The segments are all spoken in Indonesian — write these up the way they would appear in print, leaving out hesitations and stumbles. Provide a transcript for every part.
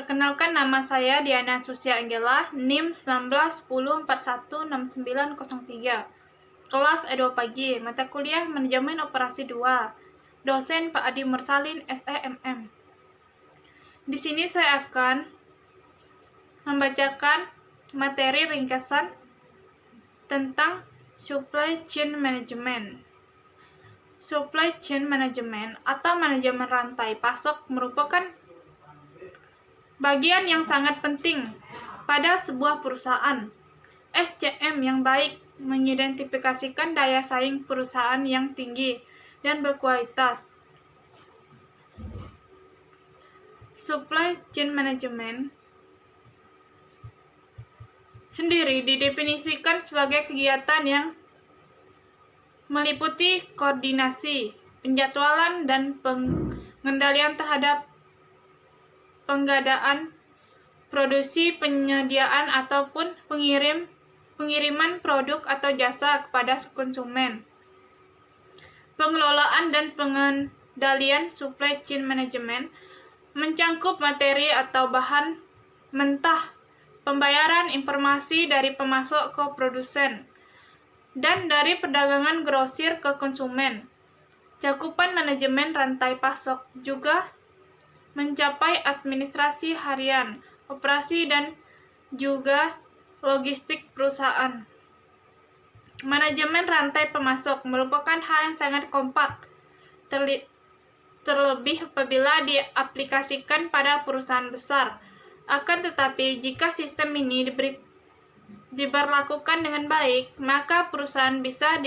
Perkenalkan, nama saya Diana Susia Anggela, NIM 1910416903. Kelas E2 pagi, mata kuliah Manajemen Operasi 2. Dosen Pak Adi Mursalin, SEMM. Di sini saya akan membacakan materi ringkasan tentang Supply Chain Management. Supply Chain Management atau manajemen rantai pasok merupakan bagian yang sangat penting pada sebuah perusahaan. SCM yang baik mengidentifikasikan daya saing perusahaan yang tinggi dan berkualitas. Supply Chain Management sendiri didefinisikan sebagai kegiatan yang meliputi koordinasi, penjadwalan, dan pengendalian terhadap pengadaan, produksi, penyediaan, ataupun pengiriman produk atau jasa kepada konsumen. Pengelolaan dan pengendalian supply chain management mencangkup materi atau bahan mentah, pembayaran informasi dari pemasok ke produsen, dan dari perdagangan grosir ke konsumen. Cakupan manajemen rantai pasok juga mencapai administrasi harian, operasi, dan juga logistik perusahaan. Manajemen rantai pemasok merupakan hal yang sangat kompak, terlebih apabila diaplikasikan pada perusahaan besar. Akan tetapi, jika sistem ini diberlakukan dengan baik, maka perusahaan bisa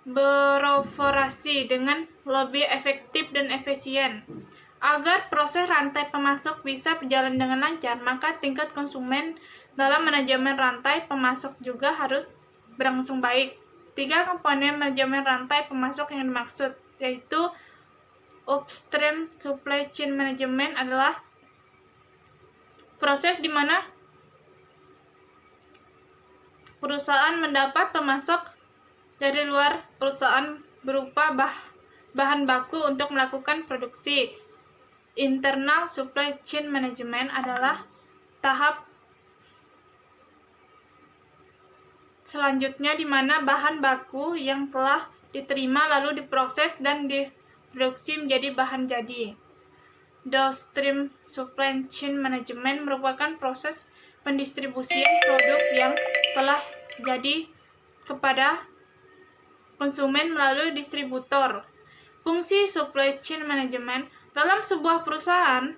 beroperasi dengan lebih efektif dan efisien. Agar proses rantai pemasok bisa berjalan dengan lancar, maka tingkat konsumen dalam manajemen rantai pemasok juga harus berlangsung baik. 3 komponen manajemen rantai pemasok yang dimaksud, yaitu upstream supply chain management adalah proses di mana perusahaan mendapat pemasok dari luar perusahaan berupa bahan baku untuk melakukan produksi. Internal supply chain management adalah tahap selanjutnya di mana bahan baku yang telah diterima lalu diproses dan diproduksi menjadi bahan jadi. Downstream supply chain management merupakan proses pendistribusian produk yang telah jadi kepada konsumen melalui distributor. Fungsi supply chain management dalam sebuah perusahaan.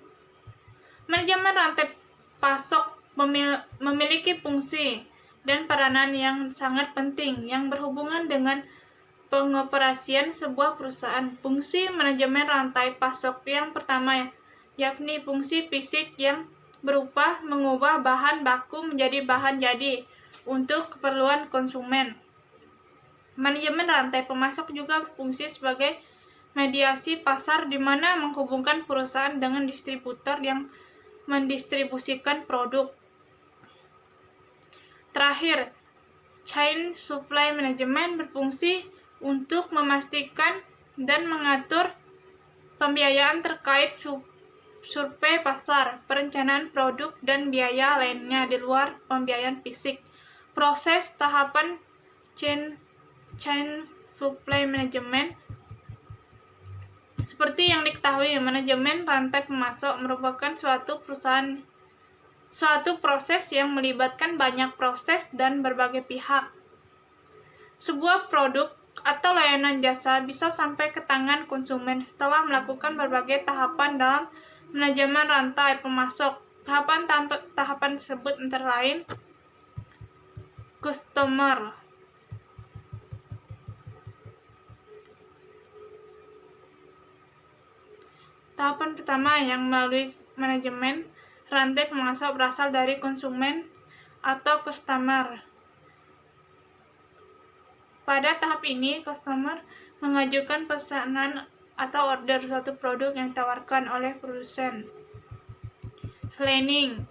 Manajemen rantai pasok memiliki fungsi dan peranan yang sangat penting yang berhubungan dengan pengoperasian sebuah perusahaan. Fungsi manajemen rantai pasok yang pertama yakni fungsi fisik yang berupa mengubah bahan baku menjadi bahan jadi untuk keperluan konsumen. Manajemen rantai pemasok juga berfungsi sebagai mediasi pasar di mana menghubungkan perusahaan dengan distributor yang mendistribusikan produk. Terakhir, chain supply management berfungsi untuk memastikan dan mengatur pembiayaan terkait survei pasar, perencanaan produk, dan biaya lainnya di luar pembiayaan fisik. Proses tahapan chain supply management seperti yang diketahui, manajemen rantai pemasok merupakan suatu proses yang melibatkan banyak proses dan berbagai pihak. Sebuah produk atau layanan jasa bisa sampai ke tangan konsumen setelah melakukan berbagai tahapan dalam manajemen rantai pemasok. Tahapan tersebut antara lain customer. Tahapan pertama yang melalui manajemen rantai pemasok berasal dari konsumen atau customer. Pada tahap ini, customer mengajukan pesanan atau order suatu produk yang ditawarkan oleh produsen. Planning.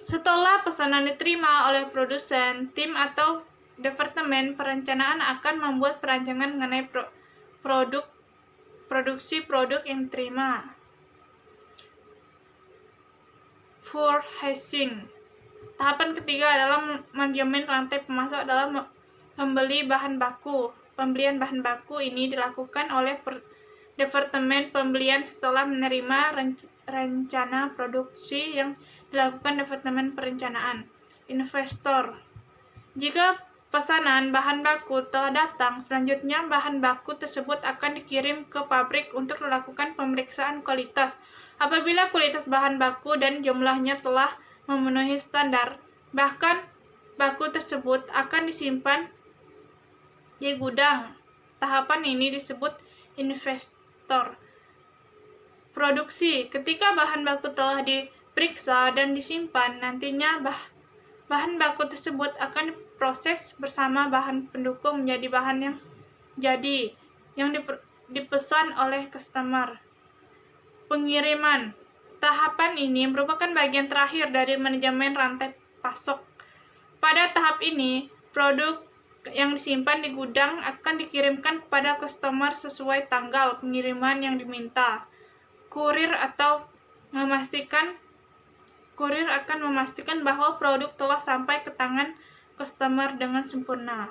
Setelah pesanan diterima oleh produsen, tim atau departemen perencanaan akan membuat perancangan mengenai produksi produk yang diterima. purchasing. Tahapan ketiga adalah manajemen rantai pemasok adalah membeli bahan baku. Pembelian bahan baku ini dilakukan oleh Departemen Pembelian setelah menerima rencana produksi yang dilakukan Departemen Perencanaan. Investor. Jika pesanan bahan baku telah datang, selanjutnya bahan baku tersebut akan dikirim ke pabrik untuk dilakukan pemeriksaan kualitas. Apabila kualitas bahan baku dan jumlahnya telah memenuhi standar, bahkan baku tersebut akan disimpan di gudang. Tahapan ini disebut investor. Produksi. Ketika bahan baku telah diperiksa dan disimpan, nantinya bahan baku tersebut akan diproses bersama bahan pendukung menjadi bahan yang jadi yang dipesan oleh customer. Pengiriman. Tahapan ini merupakan bagian terakhir dari manajemen rantai pasok. Pada tahap ini, produk yang disimpan di gudang akan dikirimkan kepada customer sesuai tanggal pengiriman yang diminta. Kurir akan memastikan bahwa produk telah sampai ke tangan customer dengan sempurna.